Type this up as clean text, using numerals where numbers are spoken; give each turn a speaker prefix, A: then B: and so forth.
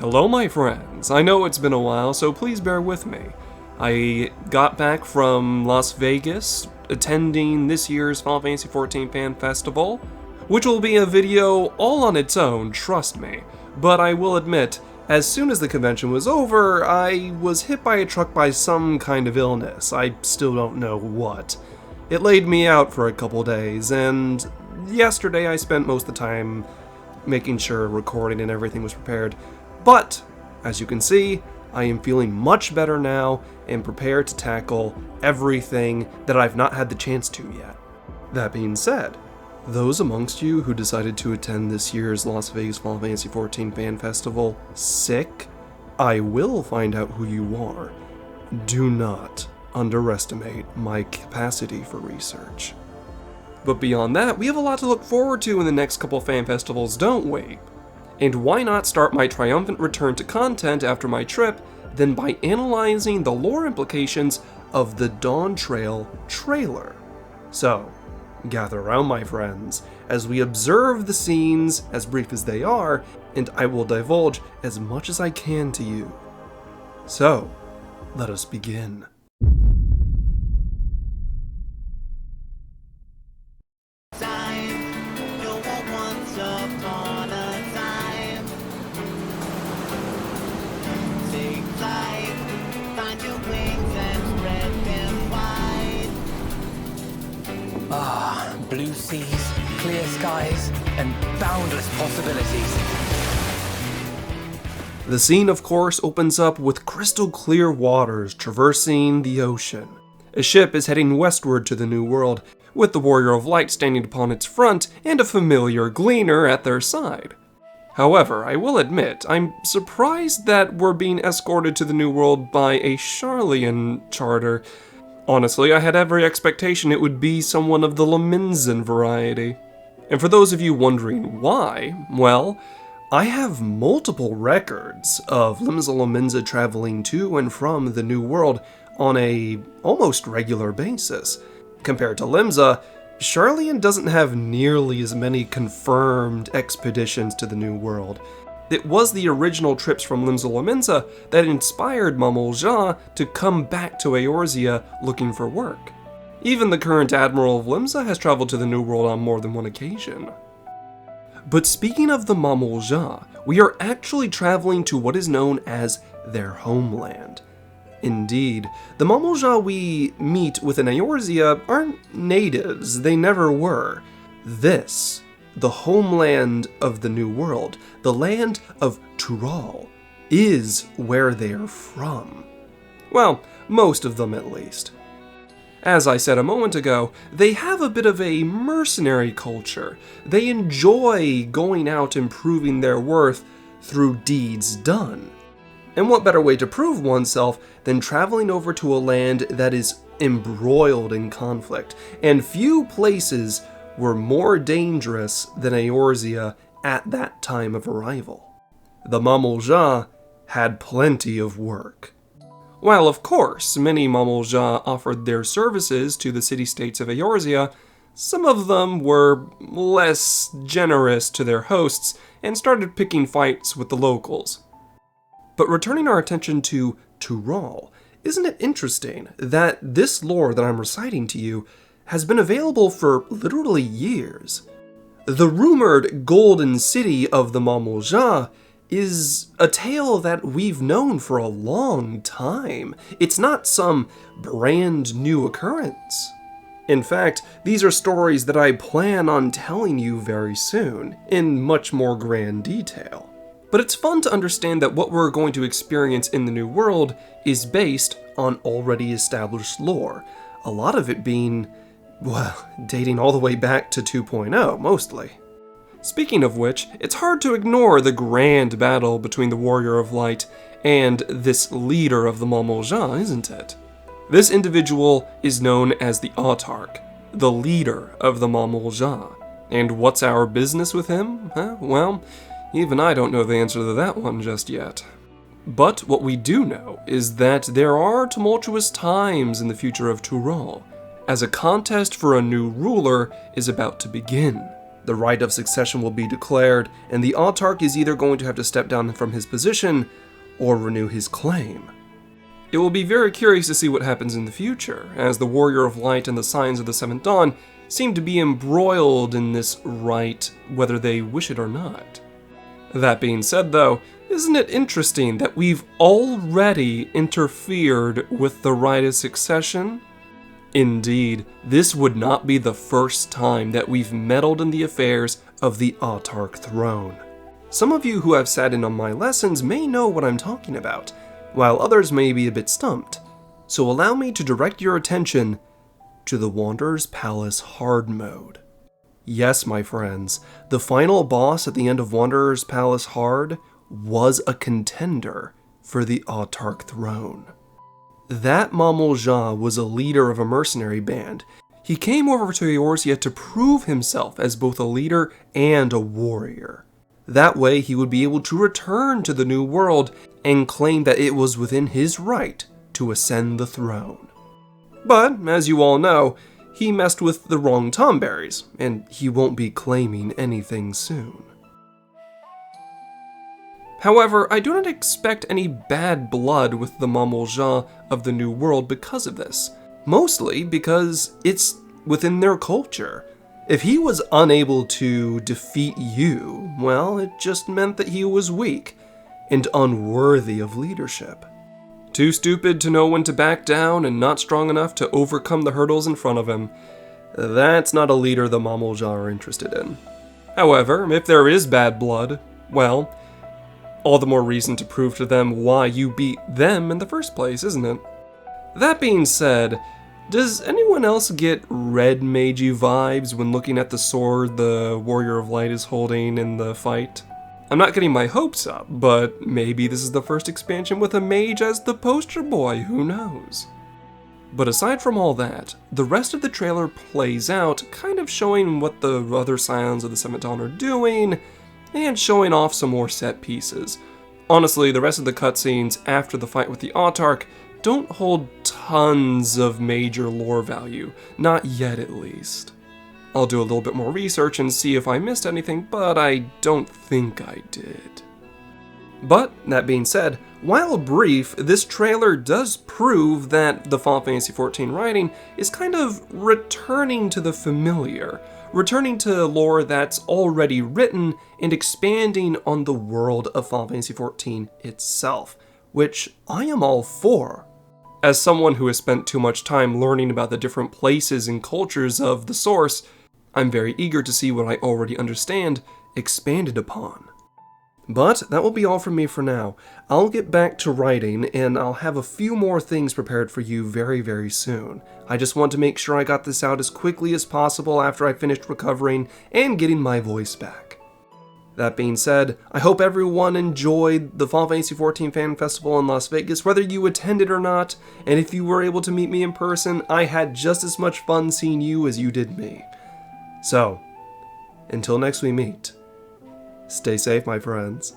A: Hello my friends, I know it's been a while, so please bear with me. I got back from Las Vegas, attending this year's Final Fantasy XIV Fan Festival, which will be a video all on its own, trust me. But I will admit, as soon as the convention was over, I was hit by a truck by some kind of illness. I still don't know what. It laid me out for a couple days, and yesterday I spent most of the time making sure recording and everything was prepared. But, as you can see, I am feeling much better now and prepared to tackle everything that I've not had the chance to yet. That being said, those amongst you who decided to attend this year's Las Vegas Final Fantasy XIV Fan Festival sick, I will find out who you are. Do not underestimate my capacity for research. But beyond that, we have a lot to look forward to in the next couple fan festivals, don't we? And why not start my triumphant return to content after my trip than by analyzing the lore implications of the Dawntrail trailer? So, gather around my friends, as we observe the scenes, as brief as they are, and I will divulge as much as I can to you. So, let us begin.
B: Blue seas, clear skies, and boundless possibilities.
A: The scene, of course, opens up with crystal clear waters traversing the ocean. A ship is heading westward to the New World, with the Warrior of Light standing upon its front and a familiar Gleaner at their side. However, I will admit, I'm surprised that we're being escorted to the New World by a Sharlayan charter. Honestly, I had every expectation it would be someone of the Lominsan variety. And for those of you wondering why, well, I have multiple records of Limsa Lominsa traveling to and from the New World on a almost regular basis. Compared to Limsa, Sharlayan doesn't have nearly as many confirmed expeditions to the New World. It was the original trips from Limsa Lominsa that inspired Eorzea to come back to Eorzea looking for work. Even the current Admiral of Limsa has traveled to the New World on more than one occasion. But speaking of the Eorzea, we are actually traveling to what is known as their homeland. Indeed, the Eorzea we meet within Eorzea aren't natives, they never were. This, the homeland of the New World, the land of Tural, is where they're from. Well, most of them at least. As I said a moment ago, they have a bit of a mercenary culture. They enjoy going out and proving their worth through deeds done. And what better way to prove oneself than traveling over to a land that is embroiled in conflict, and few places were more dangerous than Eorzea at that time of arrival. The Eorzea had plenty of work. While of course many Eorzea offered their services to the city-states of Eorzea, some of them were less generous to their hosts and started picking fights with the locals. But returning our attention to Tural, isn't it interesting that this lore that I'm reciting to you has been available for literally years? The rumored Golden City of the Eorzea is a tale that we've known for a long time. It's not some brand new occurrence. In fact, these are stories that I plan on telling you very soon, in much more grand detail. But it's fun to understand that what we're going to experience in the New World is based on already established lore, a lot of it being, well, dating all the way back to 2.0, mostly. Speaking of which, it's hard to ignore the grand battle between the Warrior of Light and this leader of the Eorzea, isn't it? This individual is known as the autark, the leader of the Eorzea. And what's our business with him? Well, even I don't know the answer to that one just yet. But what we do know is that there are tumultuous times in the future of Tural, as a contest for a new ruler is about to begin. The right of succession will be declared, and the autark is either going to have to step down from his position or renew his claim. It will be very curious to see what happens in the future, as the Warrior of Light and the Signs of the Seventh Dawn seem to be embroiled in this right, whether they wish it or not. That being said though, isn't it interesting that we've already interfered with the right of succession? Indeed, this would not be the first time that we've meddled in the affairs of the autark throne. Some of you who have sat in on my lessons may know what I'm talking about, while others may be a bit stumped. So allow me to direct your attention to the Wanderer's Palace hard mode. Yes, my friends, the final boss at the end of Wanderer's Palace hard was a contender for the autark throne. That Mamoljah was a leader of a mercenary band. He came over to Eorzea to prove himself as both a leader and a warrior. That way he would be able to return to the New World and claim that it was within his right to ascend the throne. But, as you all know, he messed with the wrong tomberries, and he won't be claiming anything soon. However, I do not expect any bad blood with the Mamoljah of the New World because of this, mostly because it's within their culture. If he was unable to defeat you, well, it just meant that he was weak and unworthy of leadership. Too stupid to know when to back down and not strong enough to overcome the hurdles in front of him. That's not a leader the Mamoljah are interested in. However, if there is bad blood, well, all the more reason to prove to them why you beat them in the first place, isn't it? That being said, does anyone else get red magey vibes when looking at the sword the Warrior of Light is holding in the fight? I'm not getting my hopes up, but maybe this is the first expansion with a mage as the poster boy, who knows? But aside from all that, the rest of the trailer plays out, kind of showing what the other Scions of the Seventh Dawn are doing, and showing off some more set pieces. Honestly, the rest of the cutscenes after the fight with the autark don't hold tons of major lore value, not yet at least. I'll do a little bit more research and see if I missed anything, but I don't think I did. But, that being said, while brief, this trailer does prove that the Final Fantasy XIV writing is kind of returning to the familiar, returning to lore that's already written and expanding on the world of Final Fantasy XIV itself, which I am all for. As someone who has spent too much time learning about the different places and cultures of the source, I'm very eager to see what I already understand expanded upon. But that will be all from me for now. I'll get back to writing, and I'll have a few more things prepared for you very, very soon. I just want to make sure I got this out as quickly as possible after I finished recovering and getting my voice back. That being said, I hope everyone enjoyed the Final Fantasy XIV Fan Festival in Las Vegas, whether you attended or not, and if you were able to meet me in person, I had just as much fun seeing you as you did me. So, until next we meet, stay safe, my friends.